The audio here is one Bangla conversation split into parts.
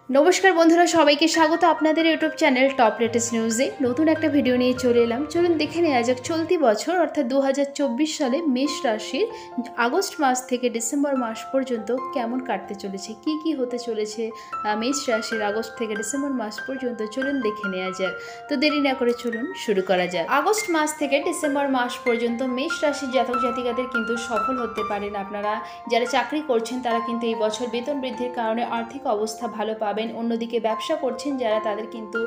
নমস্কার বন্ধুরা, সবাইকে স্বাগত আপনাদের ইউটিউব চ্যানেল টপ লেটেস্ট নিউজে। নতুন একটা ভিডিও নিয়ে চলে এলাম। চলুন দেখে নেওয়া যাক চলতি বছর অর্থাৎ 2024 সালে মেষ রাশির আগস্ট মাস থেকে ডিসেম্বর মাস পর্যন্ত কেমন কাটতে চলেছে, কি কি হতে চলেছে মেষ রাশির আগস্ট থেকে ডিসেম্বর মাস পর্যন্ত। চলুন দেখে নেওয়া যাক। তো দেরি না করে চলুন শুরু করা যাক। আগস্ট মাস থেকে ডিসেম্বর মাস পর্যন্ত মেষ রাশির জাতক জাতিকাদের কিন্তু সফল হতে পারেন আপনারা। যারা চাকরি করছেন তারা কিন্তু এই বছর বেতন বৃদ্ধির কারণে আর্থিক অবস্থা ভালো পাবেন। অন্যদিকে ব্যবসা করছেন যারা, তাদের কিন্তু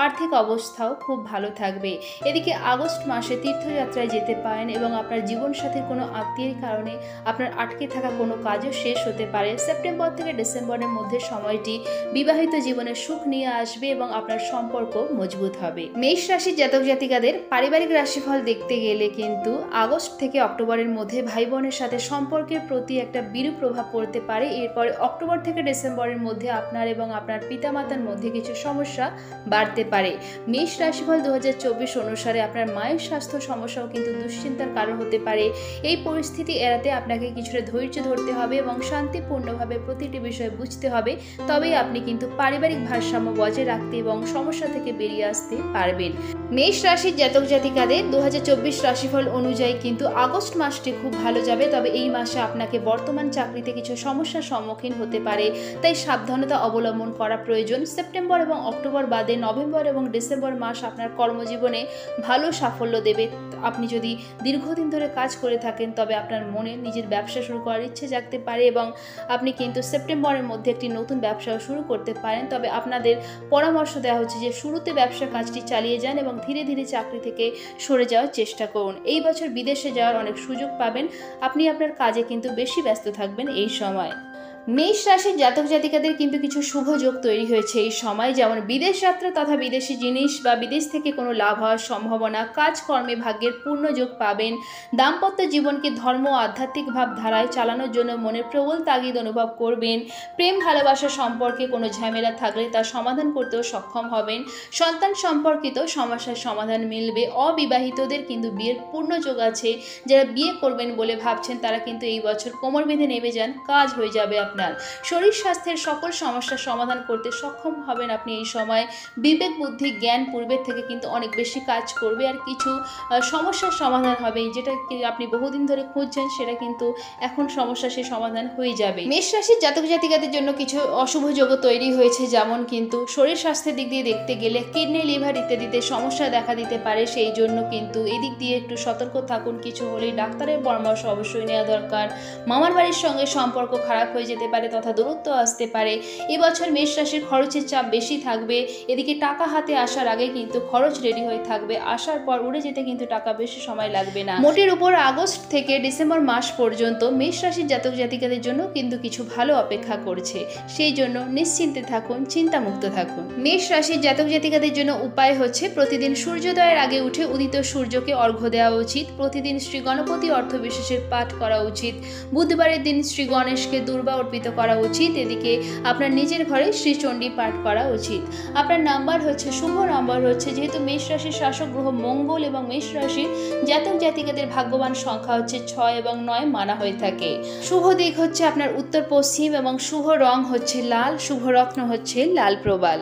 আর্থিক অবস্থাও খুব ভালো থাকবে। এদিকে আগস্ট মাসে তীর্থযাত্রায় যেতে পারেন এবং আপনার জীবনসাথীর কোনো আত্মীয়ের কারণে আপনার আটকে থাকা কোনো কাজও শেষ হতে পারে। সেপ্টেম্বর থেকে ডিসেম্বরের মধ্যে সময়টি বিবাহিত জীবনে সুখ নিয়ে আসবে এবং আপনার সম্পর্ক মজবুত হবে। মেষ রাশির জাতক জাতিকাদের পারিবারিক রাশিফল দেখতে গেলে কিন্তু আগস্ট থেকে অক্টোবরের মধ্যে ভাই বোনের সাথে সম্পর্কের প্রতি একটা বিরূপ প্রভাব পড়তে পারে। এরপরে অক্টোবর থেকে ডিসেম্বরের মধ্যে আপনার এবং আপনার পিতামাতার মধ্যে কিছু সমস্যা বাড়তে পারে। মেষ রাশিফল 2024 অনুসারে আপনার মায়ের স্বাস্থ্য সমস্যাও কিন্তু দুশ্চিন্তার কারণ হতে পারে। এই পরিস্থিতি এড়াতে আপনাকে কিছুটা ধৈর্য ধরতে হবে এবং শান্তিপূর্ণভাবে প্রতিটি বিষয় বুঝতে হবে। তবেই আপনি কিন্তু পারিবারিক ভারসাম্য বজায় রাখতে এবং সমস্যা থেকে বেরিয়ে আসতে পারবেন। মেষ রাশির জাতক জাতিকাদের 2024 রাশিফল অনুযায়ী কিন্তু আগস্ট মাসটি খুব ভালো যাবে। তবে এই মাসে আপনাকে বর্তমান চাকরিতে কিছু সমস্যার সম্মুখীন হতে পারে, তাই সাবধানতা অবলম্বন করা প্রয়োজন। সেপ্টেম্বর এবং অক্টোবর বাদে নভেম্বর এবং ডিসেম্বর মাস আপনার কর্মজীবনে ভালো সাফল্য দেবে। আপনি যদি দীর্ঘদিন ধরে কাজ করে থাকেন তবে আপনার মনে নিজের ব্যবসা শুরু করার ইচ্ছে জাগতে পারে এবং আপনি কিন্তু সেপ্টেম্বরের মধ্যে একটি নতুন ব্যবসাও শুরু করতে পারেন। তবে আপনাদের পরামর্শ দেওয়া হচ্ছে যে শুরুতে ব্যবসার কাজটি চালিয়ে যান এবং ধীরে ধীরে চাকরি থেকে সরে যাওয়ার চেষ্টা করুন। এই বছর বিদেশে যাওয়ার অনেক সুযোগ পাবেন। আপনি আপনার কাজে কিন্তু বেশি ব্যস্ত থাকবেন এই সময়। মেষ রাশির জাতক জাতিকাদের কিন্তু কিছু শুভ যোগ তৈরি হয়েছে এই সময়, যেমন বিদেশ যাত্রা তথা বিদেশি জিনিস বা বিদেশ থেকে কোনো লাভ হওয়ার সম্ভাবনা, কাজকর্মে ভাগ্যের পূর্ণ যোগ পাবেন। দাম্পত্য জীবনকে ধর্ম ও আধ্যাত্মিক ভাব ধারায় চালানোর জন্য মনের প্রবল তাগিদ অনুভব করবেন। প্রেম ভালোবাসার সম্পর্কে কোনো ঝামেলা থাকলে তা সমাধান করতেও সক্ষম হবেন। সন্তান সম্পর্কিত সমস্যার সমাধান মিলবে। অবিবাহিতদের কিন্তু বিয়ের পূর্ণ যোগ আছে। যারা বিয়ে করবেন বলে ভাবছেন তারা কিন্তু এই বছর কোমর বেঁধে নেমে যান, কাজ হয়ে যাবে। আপনার শরীর স্বাস্থ্যের সকল সমস্যার সমাধান করতে সক্ষম হবেন আপনি এই সময়। বিবেক বুদ্ধি জ্ঞান পূর্বের থেকে কিন্তু অনেক বেশি কাজ করবে আর কিছু সমস্যার সমাধান হবে। যেটা আপনি বহুদিন ধরে খুঁজছেন সেটা কিন্তু এখন সমস্যা সে সমাধান হয়ে যাবে। মেষ রাশির জাতক জাতিকাদের জন্য কিছু অশুভ যোগ তৈরি হয়েছে, যেমন কিন্তু শরীর স্বাস্থ্যের দিক দিয়ে দেখতে গেলে কিডনি লিভার ইত্যাদিতে সমস্যা দেখা দিতে পারে। সেই জন্য কিন্তু এদিক দিয়ে একটু সতর্ক থাকুন। কিছু হলেই ডাক্তারের পরামর্শ অবশ্যই নেওয়া দরকার। মামার বাড়ির সঙ্গে সম্পর্ক খারাপ হয়ে যেতে পারে তথা দূরত্ব আসতে পারে। এবছর মেষ রাশির খরচের চাপ বেশি থাকবে। এদিকে টাকা হাতে আসার আগে কিন্তু খরচ রেডি হয়ে থাকবে, আসার পর উড়ে যেতে কিন্তু টাকা বেশি সময় লাগবে না। মোটের উপর আগস্ট থেকে ডিসেম্বর মাস পর্যন্ত মেষ রাশির জাতক জাতিকাদের জন্য কিন্তু কিছু ভালো অপেক্ষা করছে। সেই জন্য নিশ্চিন্তে থাকুন, চিন্তামুক্ত থাকুন। মেষ রাশির জাতক জাতিকাদের জন্য উপায় হচ্ছে প্রতিদিন সূর্যোদয়ের আগে উঠে উদিত সূর্যকে অর্ঘ্য দেওয়া উচিত। প্রতিদিন শ্রী গণপতি অর্থবিশেষের পাঠ করা উচিত। বুধবারের দিন শ্রী গণেশকে দুর্বা অর্পিত করা উচিত। এদিকে আপনার নিজের ঘরে শ্রীচণ্ডী পাঠ করা উচিত। আপনার নাম্বার হচ্ছে, শুভ নাম্বার হচ্ছে, যেহেতু মেষ রাশির শাসক গ্রহ মঙ্গল এবং মেষ রাশির জাতক জাতিকাদের ভাগ্যবান সংখ্যা হচ্ছে 6 এবং 9 মানা হয়ে থাকে। শুভ দিক হচ্ছে আপনার উত্তর পশ্চিম এবং শুভ রং হচ্ছে লাল, শুভ রত্ন হচ্ছে লাল প্রবাল।